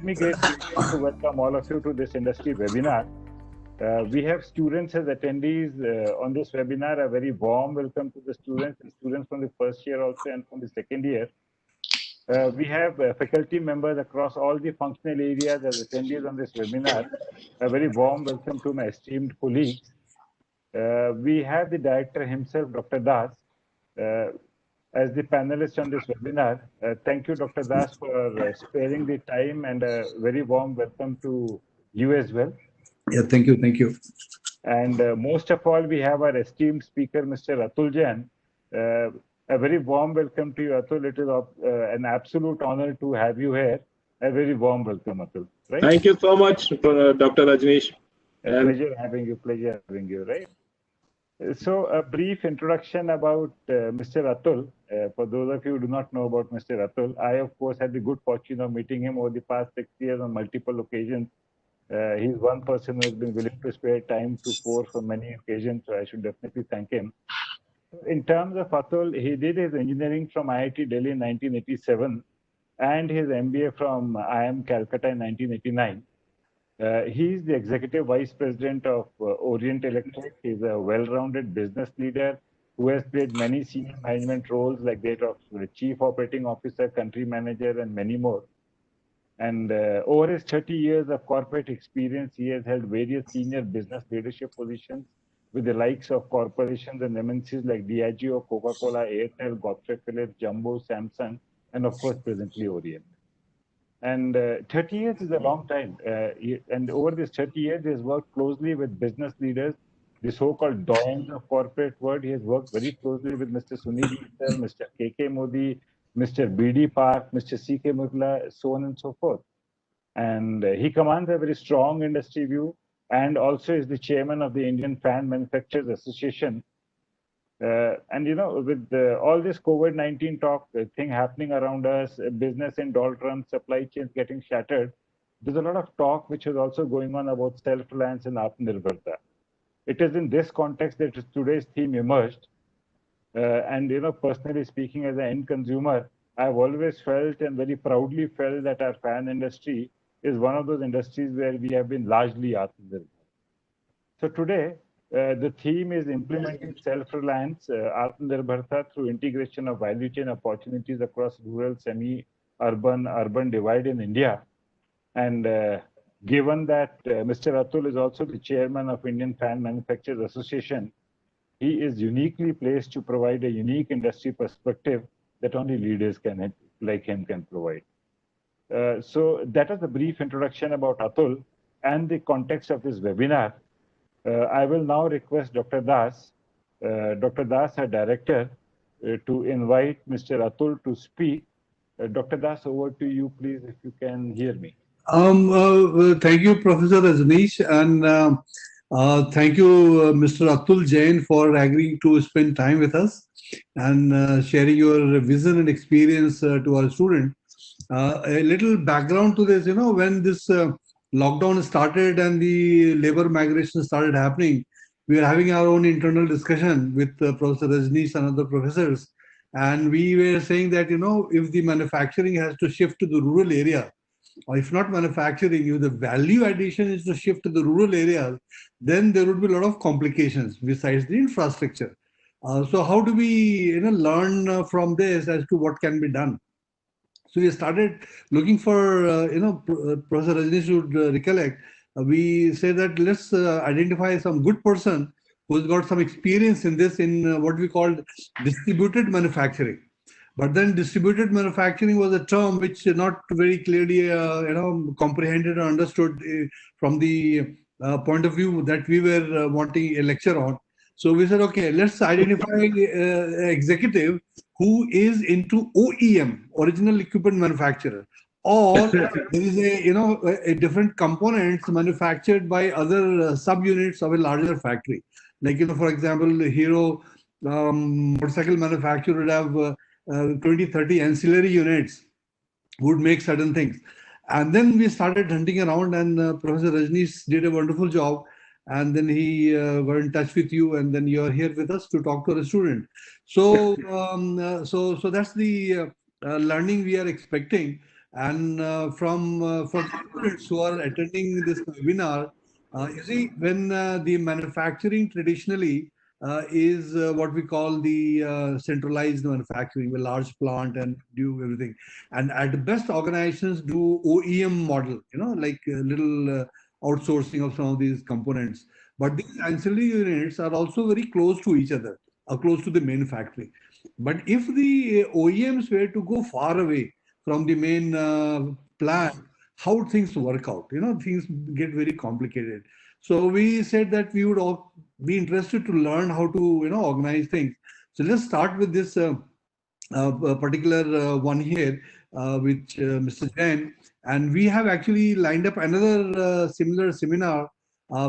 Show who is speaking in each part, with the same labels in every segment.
Speaker 1: gives me great pleasure to welcome all of you to this industry webinar. We have students as attendees on this webinar. A very warm welcome to the students and students from the first year also and from the second year. We have faculty members across all the functional areas as attendees on this webinar. A very warm welcome to my esteemed colleagues. We have the director himself, Dr. Das, as the panelist on this webinar. Thank you, Dr. Das, for sparing the time, and a very warm welcome to you as well.
Speaker 2: Yeah, thank you, thank you.
Speaker 1: And most of all, we have our esteemed speaker, Mr. Atul Jain. A very warm welcome to you, Atul. It is an absolute honor to have you here. A very warm welcome, Atul. Right?
Speaker 3: Thank you so much, Dr. Rajneesh.
Speaker 1: Pleasure having you, right? So a brief introduction about Mr. Atul. For those of you who do not know about Mr. Atul, I, of course, had the good fortune of meeting him over the past 6 years on multiple occasions. He's one person who has been willing to spare time to force on many occasions, so I should definitely thank him. In terms of Atul, he did his engineering from IIT Delhi in 1987 and his MBA from IIM Calcutta in 1989. He is the Executive Vice President of Orient Electric. He's a well-rounded business leader who has played many senior management roles like that of Chief Operating Officer, Country Manager, and many more. And over his 30 years of corporate experience, he has held various senior business leadership positions with the likes of corporations and MNCs like Diageo, Coca-Cola, Airtel, Godfrey Philips, Jumbo, Samsung, and of course, presently Orient. And 30 years is a long time. And over this 30 years, he has worked closely with business leaders, the so-called doyens of corporate world. He has worked very closely with Mr. Sunil Mittal, Mr. K.K. Modi, Mr. B.D. Park, Mr. C.K. Murla, so on and so forth. And he commands a very strong industry view and also is the chairman of the Indian Fan Manufacturers Association. And you know, with all this COVID-19 talk thing happening around us, business in doldrums, supply chains getting shattered, there's a lot of talk which is also going on about self-reliance and Atmanirbharta. It is in this context that today's theme emerged. And you know, personally speaking, as an end consumer, I've always felt and very proudly felt that our fan industry is one of those industries where we have been largely Atmanirbhar. So today, the theme is implementing self-reliance, Atmanirbharta, through integration of value chain opportunities across rural, semi-urban, urban divide in India. And given that Mr. Atul is also the chairman of Indian Fan Manufacturers Association, he is uniquely placed to provide a unique industry perspective that only leaders like him can provide. So that is a brief introduction about Atul and the context of this webinar. I will now request Dr. Das, our director, to invite Mr. Atul to speak. Dr. Das, over to you, please, if you can hear me.
Speaker 2: Thank you, Professor Rajneesh, and thank you, Mr. Atul Jain, for agreeing to spend time with us and sharing your vision and experience to our students. A little background to this, you know, when this lockdown started and the labor migration started happening, we were having our own internal discussion with Professor Rajneesh and other professors. And we were saying that, you know, if the manufacturing has to shift to the rural area, or if not manufacturing, if the value addition is to shift to the rural areas, then there would be a lot of complications besides the infrastructure. So how do we, you know, learn from this as to what can be done? So we started looking for, you know, Professor Rajneesh should recollect, we say that let's identify some good person who's got some experience in this, in what we call distributed manufacturing. But then distributed manufacturing was a term which not very clearly, you know, comprehended or understood from the point of view that we were wanting a lecture on. So we said, okay, let's identify an executive who is into OEM, original equipment manufacturer, or there is a, you know, a different components manufactured by other subunits of a larger factory. Like, you know, for example, Hero motorcycle manufacturer would have 20, 30 ancillary units would make certain things. And then we started hunting around, and Professor Rajneesh did a wonderful job. And then he got in touch with you, and then you are here with us to talk to a student. So, so that's the learning we are expecting. And for students who are attending this webinar, you see, when the manufacturing traditionally is what we call the centralized manufacturing, with large plant and do everything. And at best, organizations do OEM model, like a little outsourcing of some of these components. But these ancillary units are also very close to each other, close to the main factory. But if the OEMs were to go far away from the main plant, how things work out? Things get very complicated. So we said that we would all be interested to learn how to, organize things. So let's start with this particular one here, which Mr. Jain, and we have actually lined up another similar seminar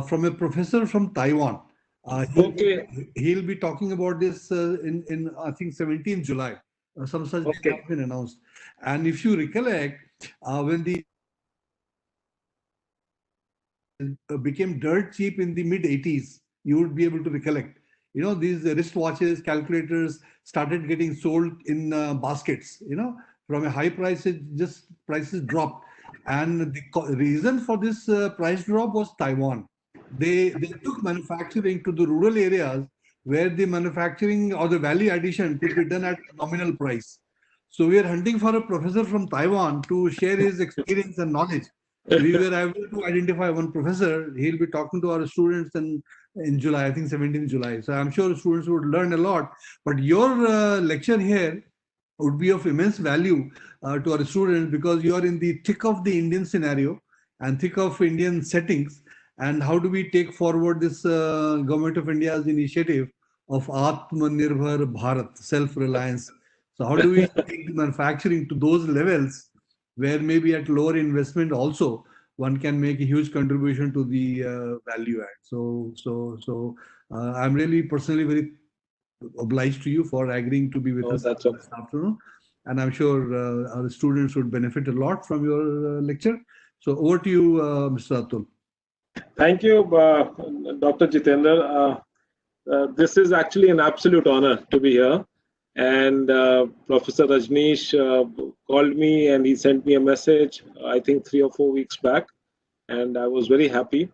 Speaker 2: from a professor from Taiwan.
Speaker 3: Okay.
Speaker 2: He'll be talking about this in I think 17th July. Some such
Speaker 3: Okay.
Speaker 2: have been announced. And if you recollect, when the became dirt cheap in the mid 80s, you would be able to recollect. These wristwatches, calculators started getting sold in baskets. From a high price, prices dropped. And the reason for this price drop was Taiwan. They took manufacturing to the rural areas where the manufacturing or the value addition could be done at nominal price. So we are hunting for a professor from Taiwan to share his experience and knowledge. We were able to identify one professor. He'll be talking to our students in July, I think 17th July. So I'm sure students would learn a lot. But your lecture here would be of immense value to our students, because you are in the thick of the Indian scenario and thick of Indian settings. And how do we take forward this Government of India's initiative of Atmanirbhar Bharat, self-reliance? So how do we take the manufacturing to those levels where maybe at lower investment also one can make a huge contribution to the value add? So I'm really personally very obliged to you for agreeing to be with us
Speaker 3: That's
Speaker 2: this afternoon. And I'm sure our students would benefit a lot from your lecture. So over to you, Mr. Atul.
Speaker 3: Thank you, Dr. Jitendra. This is actually an absolute honor to be here. And Professor Rajneesh called me and he sent me a message, I think 3 or 4 weeks back. And I was very happy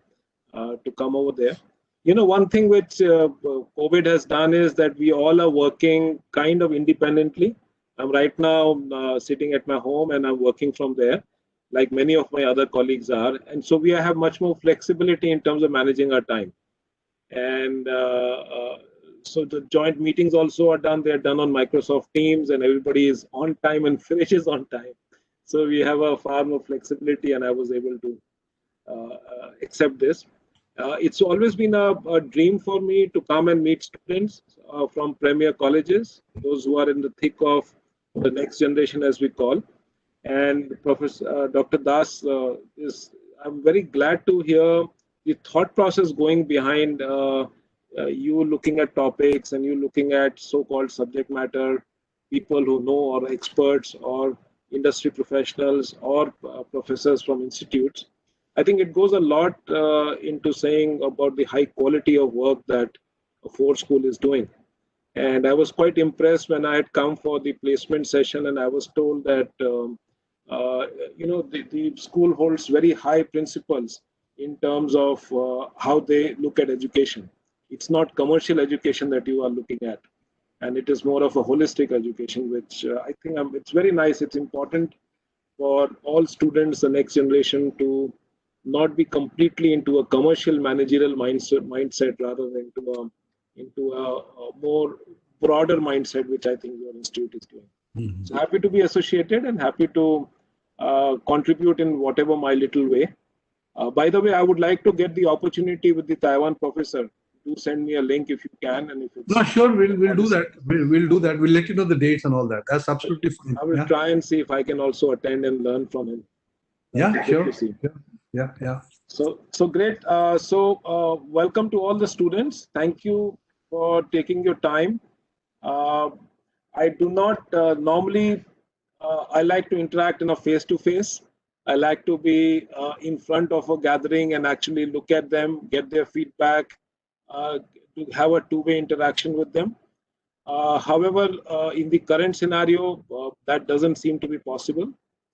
Speaker 3: to come over there. One thing which COVID has done is that we all are working kind of independently. I'm right now sitting at my home and I'm working from there, like many of my other colleagues are. And so we have much more flexibility in terms of managing our time. And so the joint meetings also are done. They're done on Microsoft Teams and everybody is on time and finishes on time. So we have a far more flexibility and I was able to accept this. It's always been a dream for me to come and meet students from premier colleges, those who are in the thick of the next generation, as we call. And Professor Dr. Das, I'm very glad to hear the thought process going behind you looking at topics and you looking at so-called subject matter, people who know, or experts or industry professionals or professors from institutes. I think it goes a lot into saying about the high quality of work that a Ford School is doing. And I was quite impressed when I had come for the placement session and I was told that the school holds very high principles in terms of how they look at education. It's not commercial education that you are looking at, and it is more of a holistic education, which I think it's very nice. It's important for all students, the next generation, to not be completely into a commercial managerial mindset rather than into a more broader mindset, which I think your institute is doing. Mm-hmm. So happy to be associated and happy to contribute in whatever my little way. By the way, I would like to get the opportunity with the Taiwan professor. Do send me a link if you can, and if it's
Speaker 2: no, sure, we'll do that. We'll do that. We'll let you know the dates and all that. That's absolutely fine.
Speaker 3: I will try and see if I can also attend and learn from him.
Speaker 2: Yeah, sure. Yeah.
Speaker 3: So great. Welcome to all the students. Thank you for taking your time. I do not normally. I like to interact in a face-to-face. I like to be in front of a gathering and actually look at them, get their feedback, to have a two-way interaction with them. However, in the current scenario, that doesn't seem to be possible.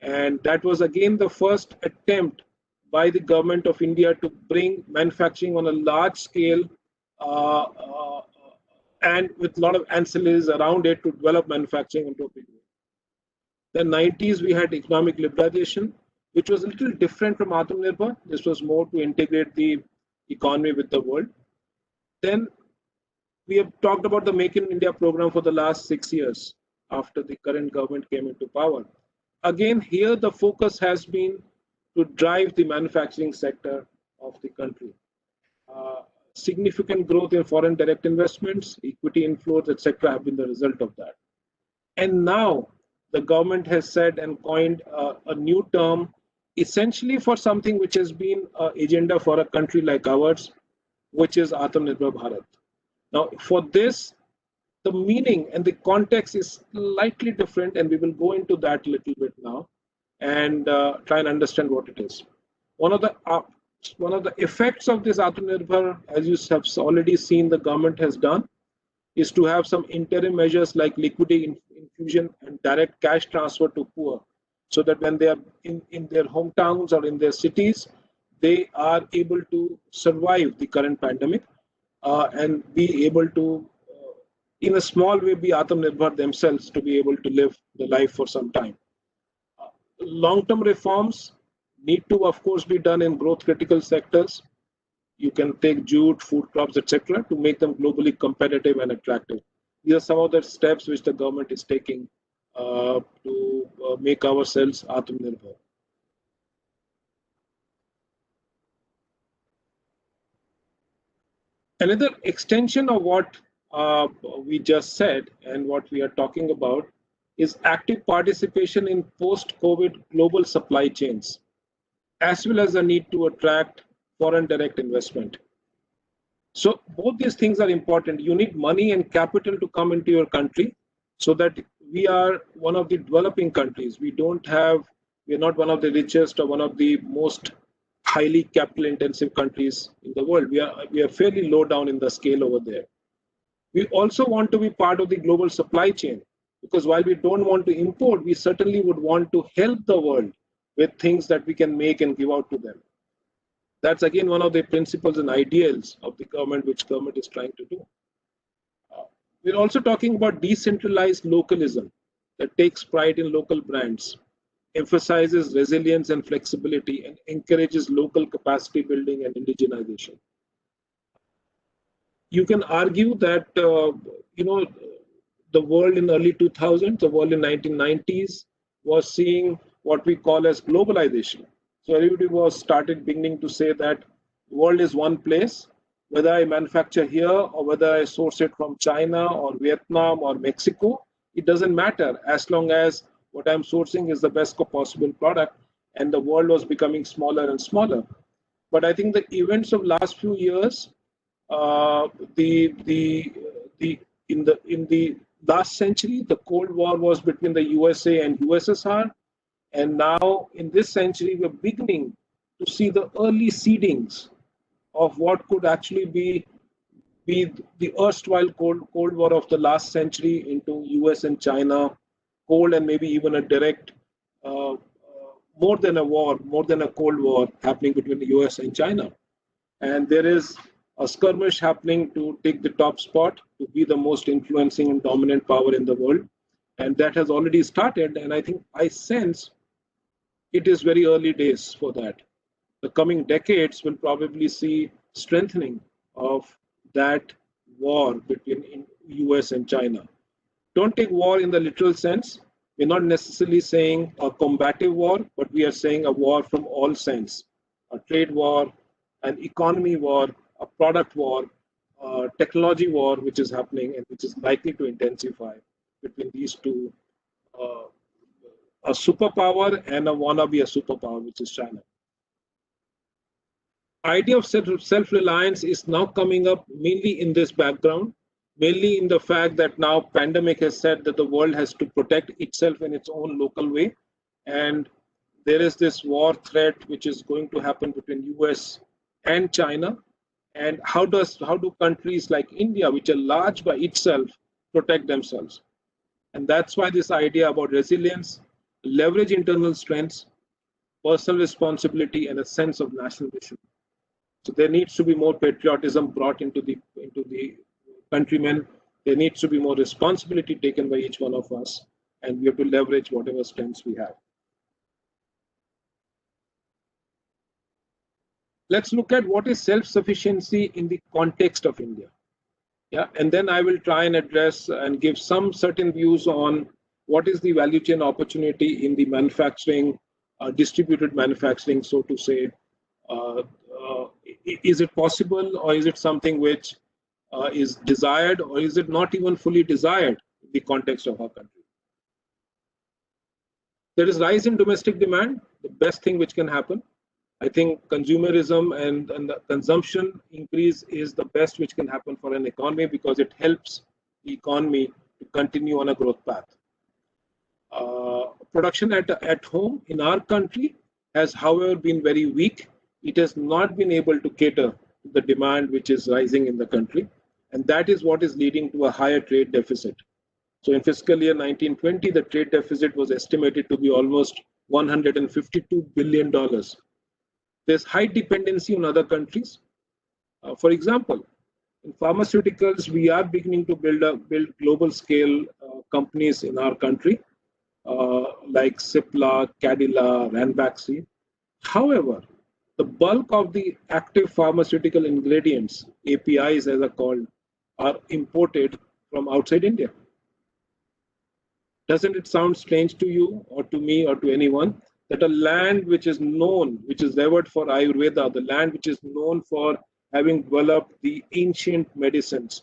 Speaker 3: And that was again the first attempt by the government of India to bring manufacturing on a large scale uh, uh, and with a lot of ancillaries around it to develop manufacturing into a big way. The 90s, we had economic liberalization, which was a little different from Atmanirbhar. This was more to integrate the economy with the world. Then we have talked about the Make in India program for the last 6 years after the current government came into power. Again, here the focus has been to drive the manufacturing sector of the country. Significant growth in foreign direct investments, equity inflows, etc., have been the result of that. And now the government has said and coined a new term, essentially for something which has been an agenda for a country like ours, which is Atmanirbhar Bharat. Now, for this, the meaning and the context is slightly different, and we will go into that a little bit now and try and understand what it is. One of the effects of this Atmanirbhar, as you have already seen, the government has done, is to have some interim measures like liquidity infusion and direct cash transfer to poor, so that when they are in their hometowns or in their cities, they are able to survive the current pandemic and be able to, in a small way, be Atmanirbhar themselves to be able to live the life for some time. Long-term reforms need to, of course, be done in growth-critical sectors. You can take jute, food crops, etc., to make them globally competitive and attractive. These are some of the steps which the government is taking to make ourselves Atmanirbhar. Another extension of what we just said and what we are talking about is active participation in post-COVID global supply chains, as well as the need to attract foreign direct investment. So both these things are important. You need money and capital to come into your country, so that we are one of the developing countries. We are not one of the richest or one of the most highly capital intensive countries in the world. We are fairly low down in the scale over there. We also want to be part of the global supply chain, because while we don't want to import, we certainly would want to help the world with things that we can make and give out to them. That's again one of the principles and ideals of the government, which government is trying to do. We're also talking about decentralized localism that takes pride in local brands, emphasizes resilience and flexibility, and encourages local capacity building and indigenization. You can argue that the world in early 2000s, the world in 1990s was seeing what we call as globalization. So everybody was started beginning to say that the world is one place. Whether I manufacture here or whether I source it from China or Vietnam or Mexico, it doesn't matter as long as what I'm sourcing is the best possible product. And the world was becoming smaller and smaller. But I think the events of last few years, in the last century, the Cold War was between the USA and USSR. And now in this century, we're beginning to see the early seedings of what could actually be the erstwhile Cold War of the last century into US and China, cold and maybe even a direct, more than a war, more than a Cold War happening between the US and China. And there is a skirmish happening to take the top spot, to be the most influencing and dominant power in the world. And that has already started. And I think I sense it is very early days for that. The coming decades will probably see strengthening of that war between US and China. Don't take war in the literal sense. We're not necessarily saying a combative war, but we are saying a war from all sense. A trade war, an economy war, a product war, a technology war, which is happening and which is likely to intensify between these two, a superpower and a wannabe a superpower, which is China. Idea of self-reliance is now coming up mainly in this background, mainly in the fact that now pandemic has said that the world has to protect itself in its own local way. And there is this war threat which is going to happen between US and China. And how do countries like India, which are large by itself, protect themselves? And that's why this idea about resilience, leverage internal strengths, personal responsibility, and a sense of national mission. So there needs to be more patriotism brought into the countrymen. There needs to be more responsibility taken by each one of us, and we have to leverage whatever strengths we have. Let's look at what is self-sufficiency in the context of India. Yeah, and then I will try and address and give some certain views on what is the value chain opportunity in the manufacturing, distributed manufacturing, so to say. Is it possible, or is it something which is desired, or is it not even fully desired in the context of our country? There is rise in domestic demand, the best thing which can happen. I think consumerism and the consumption increase is the best which can happen for an economy, because it helps the economy to continue on a growth path. Production at home in our country has, however, been very weak. It has not been able to cater to the demand which is rising in the country, and that is what is leading to a higher trade deficit. So in fiscal year 1920, the trade deficit was estimated to be almost $152 billion. There's high dependency on other countries. For example, in pharmaceuticals, we are beginning to build global scale companies in our country, like Cipla, Cadila, Ranbaxy. However, the bulk of the active pharmaceutical ingredients, APIs as are called, are imported from outside India. Doesn't it sound strange to you or to me or to anyone that a land which is known, which is revered for Ayurveda, the land which is known for having developed the ancient medicines,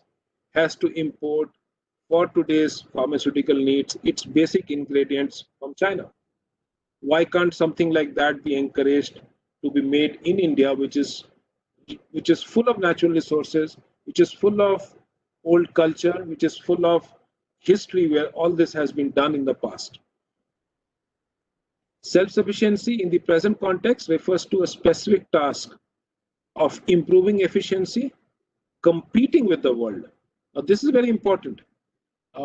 Speaker 3: has to import for today's pharmaceutical needs its basic ingredients from China? Why can't something like that be encouraged to be made in India, which is full of natural resources, which is full of old culture, which is full of history where all this has been done in the past? Self-sufficiency in the present context refers to a specific task of improving efficiency, competing with the world. Now, this is very important.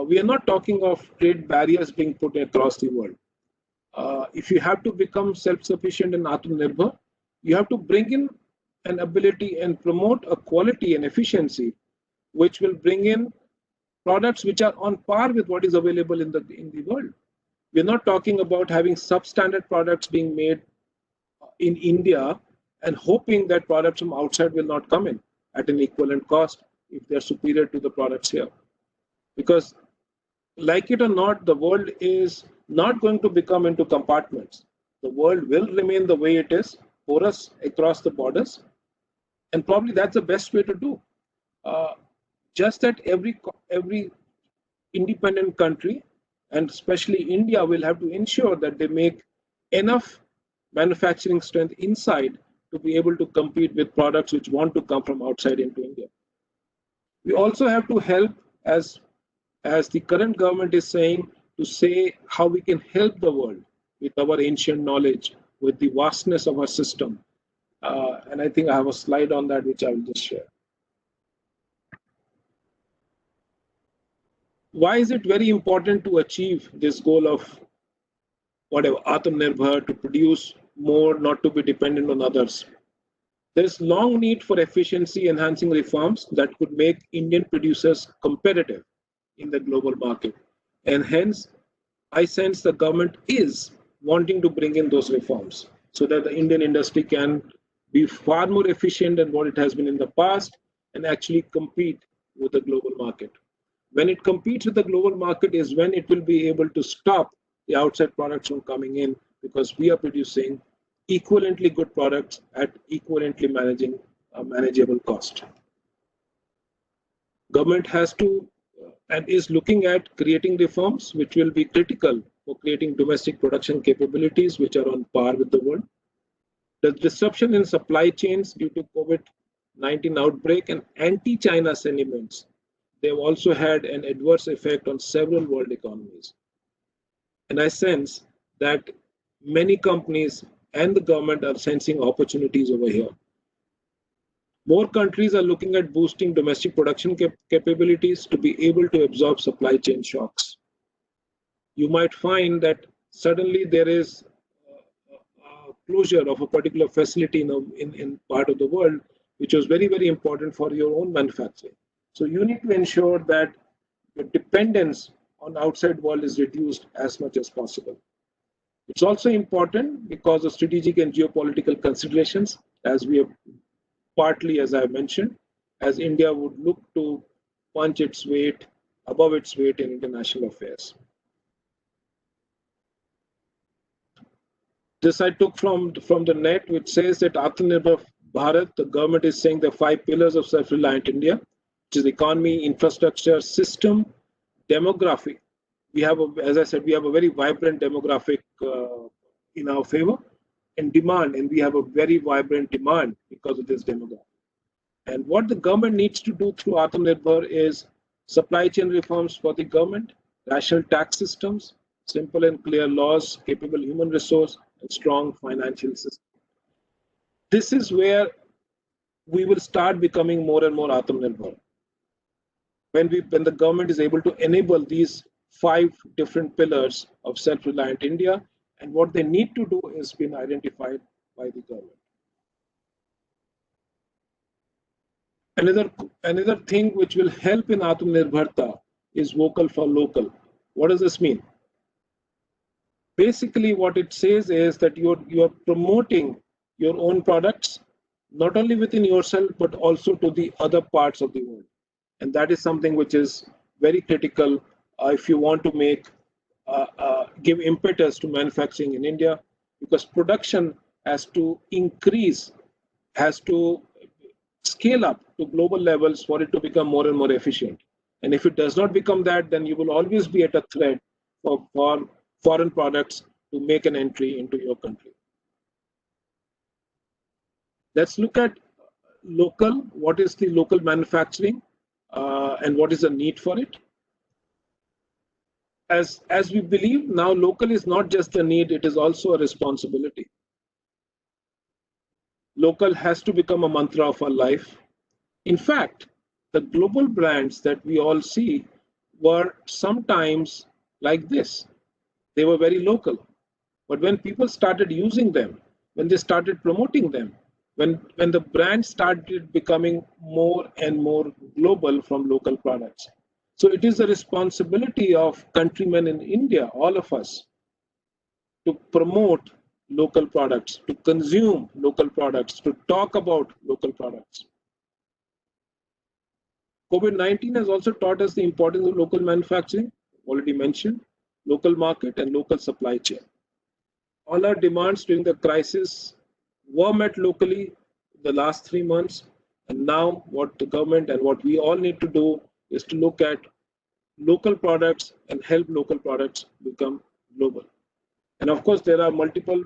Speaker 3: We are not talking of trade barriers being put across the world. If you have to become self-sufficient and Atmanirbhar, you have to bring in an ability and promote a quality and efficiency which will bring in products which are on par with what is available in the world. We're not talking about having substandard products being made in India and hoping that products from outside will not come in at an equivalent cost if they're superior to the products here. Because, like it or not, the world is not going to become into compartments. The world will remain the way it is, porous across the borders, and probably that's the best way to do. Just that every independent country, and especially India, will have to ensure that they make enough manufacturing strength inside to be able to compete with products which want to come from outside into India. We also have to help, as the current government is saying, to say how we can help the world with our ancient knowledge, with the vastness of our system. And I think I have a slide on that which I will just share. Why is it very important to achieve this goal of whatever, Atmanirbhar, to produce more, not to be dependent on others? There is long need for efficiency enhancing reforms that could make Indian producers competitive in the global market. And hence, I sense the government is wanting to bring in those reforms so that the Indian industry can be far more efficient than what it has been in the past and actually compete with the global market. When it competes with the global market is when it will be able to stop the outside products from coming in, because we are producing equivalently good products at equivalently manageable cost. Government has to and is looking at creating reforms which will be critical for creating domestic production capabilities which are on par with the world. The disruption in supply chains due to COVID-19 outbreak and anti-China sentiments, they've also had an adverse effect on several world economies. And I sense that many companies and the government are sensing opportunities over here. More countries are looking at boosting domestic production capabilities to be able to absorb supply chain shocks. You might find that suddenly there is closure of a particular facility in part of the world, which was very, very important for your own manufacturing. So you need to ensure that your dependence on outside world is reduced as much as possible. It's also important because of strategic and geopolitical considerations, as we have partly, as I mentioned, as India would look to punch its weight above its weight in international affairs. This I took from the net, which says that Atmanirbhar Bharat, the government is saying the 5 pillars of self-reliant India, which is economy, infrastructure, system, demographic. We have, as I said, we have a very vibrant demographic in our favor, and demand, and we have a very vibrant demand because of this demographic. And what the government needs to do through Atmanirbhar is supply chain reforms for the government, rational tax systems, simple and clear laws, capable human resource, and strong financial system. This is where we will start becoming more and more Atmanirbhar. When the government is able to enable these 5 different pillars of self-reliant India, and what they need to do is been identified by the government. Another thing which will help in Atmanirbharta is vocal for local. What does this mean? Basically, what it says is that you're promoting your own products, not only within yourself, but also to the other parts of the world. And that is something which is very critical if you want to give impetus to manufacturing in India, because production has to increase, has to scale up to global levels for it to become more and more efficient. And if it does not become that, then you will always be at a threat for foreign products to make an entry into your country. Let's look at local. What is the local manufacturing and what is the need for it? As we believe now, local is not just a need, it is also a responsibility. Local has to become a mantra of our life. In fact, the global brands that we all see were sometimes like this. They were very local. But when people started using them, when they started promoting them, when the brand started becoming more and more global from local products. So it is the responsibility of countrymen in India, all of us, to promote local products, to consume local products, to talk about local products. COVID-19 has also taught us the importance of local manufacturing, already mentioned, local market and local supply chain. All our demands during the crisis were met locally the last 3 months, and now what the government and what we all need to do is to look at local products and help local products become global. And of course, there are multiple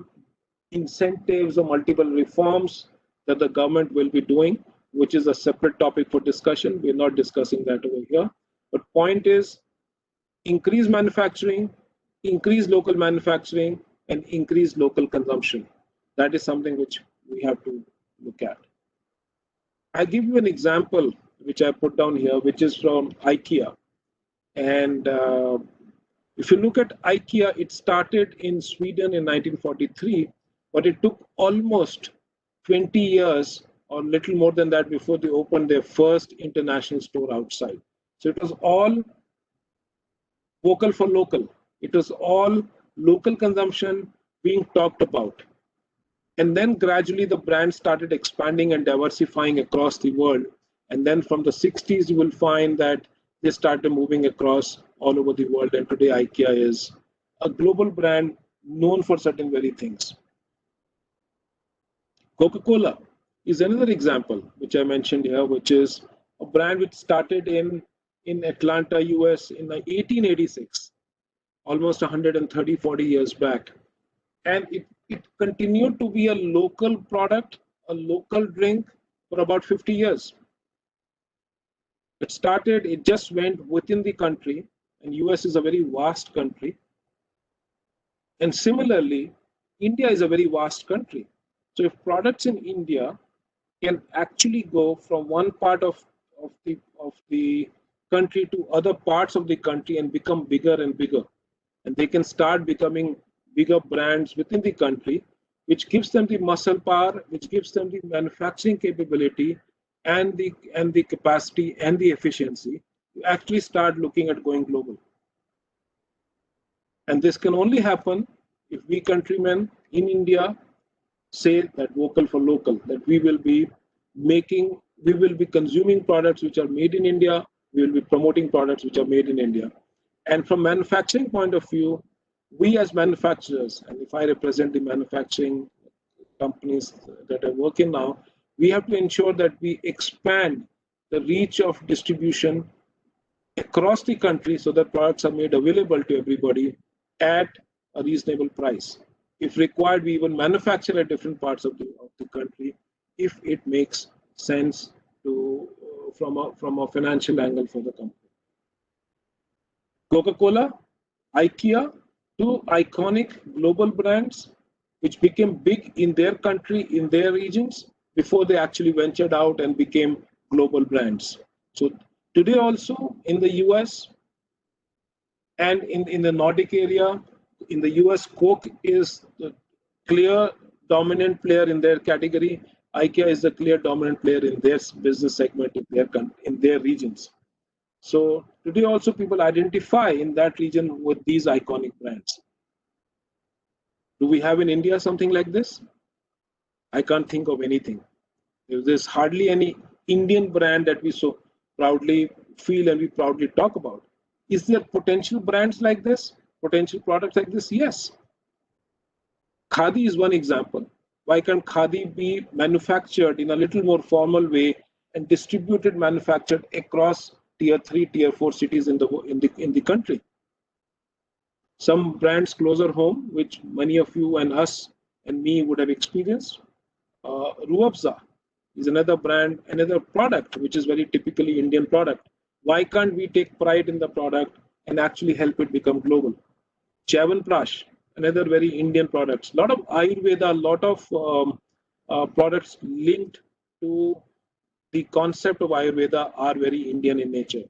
Speaker 3: incentives or multiple reforms that the government will be doing, which is a separate topic for discussion. We're not discussing that over here. But point is, increase manufacturing, increase local manufacturing, and increase local consumption. That is something which we have to look at. I give you an example, which I put down here, which is from IKEA. And if you look at IKEA, it started in Sweden in 1943, but it took almost 20 years or little more than that before they opened their first international store outside. So it was all vocal for local. It was all local consumption being talked about. And then gradually the brand started expanding and diversifying across the world. And then from the 60s, you will find that they started moving across all over the world. And today IKEA is a global brand known for certain very things. Coca-Cola is another example, which I mentioned here, which is a brand which started in Atlanta, US in 1886, almost 130, 40 years back. And it continued to be a local product, a local drink for about 50 years. It just went within the country, and US is a very vast country. And similarly, India is a very vast country. So if products in India can actually go from one part of the country to other parts of the country and become bigger and bigger, and they can start becoming bigger brands within the country, which gives them the muscle power, which gives them the manufacturing capability and the capacity and the efficiency to actually start looking at going global. And this can only happen if we countrymen in India say that vocal for local, that we will be consuming products which are made in India, we will be promoting products which are made in India. And from manufacturing point of view, we as manufacturers, and if I represent the manufacturing companies that I work in now, we have to ensure that we expand the reach of distribution across the country so that products are made available to everybody at a reasonable price. If required, we even manufacture at different parts of the country if it makes sense to from a financial angle for the company. Coca-Cola, IKEA, two iconic global brands which became big in their country, in their regions, before they actually ventured out and became global brands. So today also in the US and in the Nordic area, in the US, Coke is the clear dominant player in their category. IKEA is the clear dominant player in their business segment in their regions. So today also people identify in that region with these iconic brands. Do we have in India something like this? I can't think of anything. There's hardly any Indian brand that we so proudly feel and we proudly talk about. Is there potential brands like this? Potential products like this? Yes. Khadi is one example. Why can't Khadi be manufactured in a little more formal way and distributed, manufactured across tier 3, tier 4 cities in the country? Some brands closer home, which many of you and us and me would have experienced. Ruh Afza is another brand, another product, which is very typically Indian product. Why can't we take pride in the product and actually help it become global? Chyawanprash, another very Indian products. A lot of Ayurveda, a lot of products linked to the concept of Ayurveda are very Indian in nature.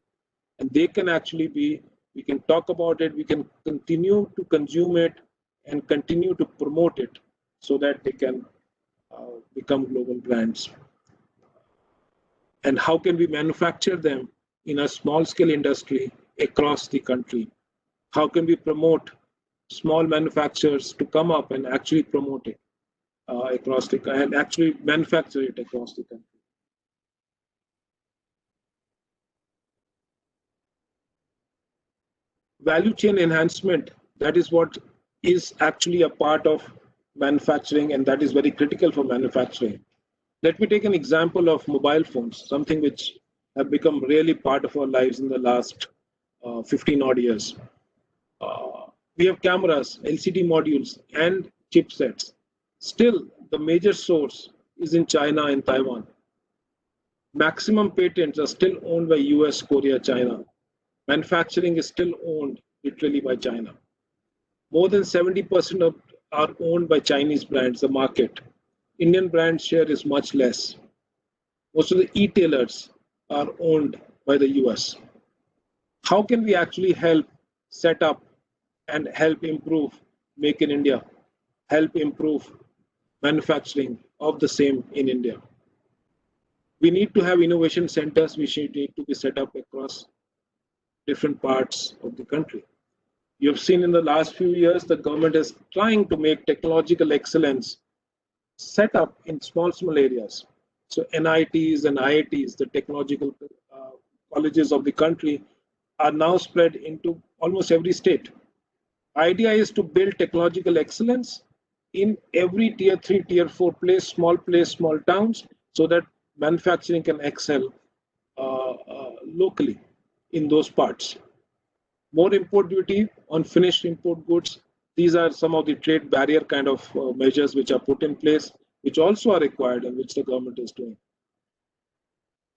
Speaker 3: And they can actually be, we can talk about it, we can continue to consume it and continue to promote it so that they can become global brands. And how can we manufacture them in a small scale industry across the country? How can we promote small manufacturers to come up and actually promote it across the and actually manufacture it across the country? Value chain enhancement, that is what is actually a part of manufacturing, and that is very critical for manufacturing. Let me take an example of mobile phones, something which have become really part of our lives in the last 15 odd years. We have cameras, LCD modules, and chipsets. Still, the major source is in China and Taiwan. Maximum patents are still owned by US, Korea, China. Manufacturing is still owned literally by China. More than 70% are owned by Chinese brands, the market. Indian brand share is much less. Most of the e-tailers are owned by the US. How can we actually help set up and help improve Make in India, help improve manufacturing of the same in India? We need to have innovation centers which need to be set up across different parts of the country. You have seen in the last few years, the government is trying to make technological excellence set up in small areas. So NITs and IITs, the technological colleges of the country, are now spread into almost every state. Idea is to build technological excellence in every tier 3, tier 4 place, small towns, so that manufacturing can excel locally in those parts. More import duty on finished import goods. These are some of the trade barrier kind of measures which are put in place, which also are required and which the government is doing.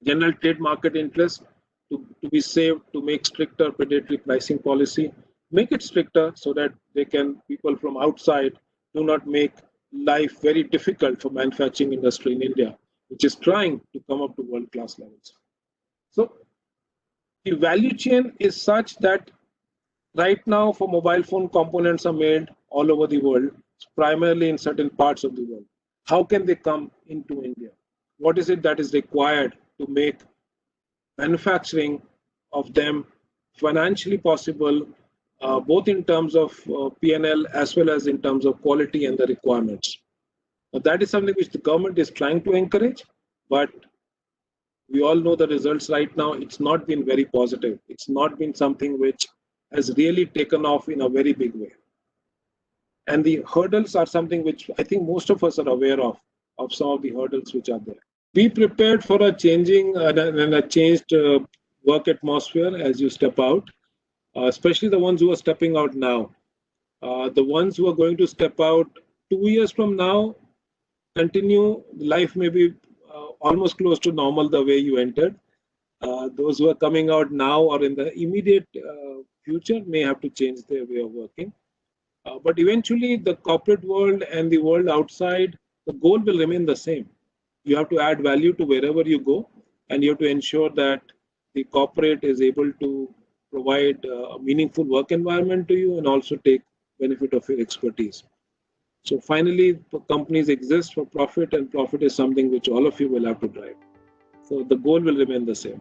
Speaker 3: General trade market interest to be saved, to make stricter predatory pricing policy, make it stricter so that people from outside do not make life very difficult for manufacturing industry in India, which is trying to come up to world-class levels. So the value chain is such that Right now, for mobile phone, components are made all over the world, primarily in certain parts of the world. How can they come into India? What is it that is required to make manufacturing of them financially possible, both in terms of P&L as well as in terms of quality and the requirements? Now, that is something which the government is trying to encourage, but we all know the results right now. It's not been very positive. It's not been something which has really taken off in a very big way. And the hurdles are something which I think most of us are aware of some of the hurdles which are there. Be prepared for a changing and a changed work atmosphere as you step out, especially the ones who are stepping out now. The ones who are going to step out 2 years from now, continue, life may be almost close to normal the way you entered. Those who are coming out now or in the immediate future may have to change their way of working. But eventually, the corporate world and the world outside, the goal will remain the same. You have to add value to wherever you go, and you have to ensure that the corporate is able to provide a meaningful work environment to you and also take benefit of your expertise. So finally, companies exist for profit, and profit is something which all of you will have to drive. So the goal will remain the same.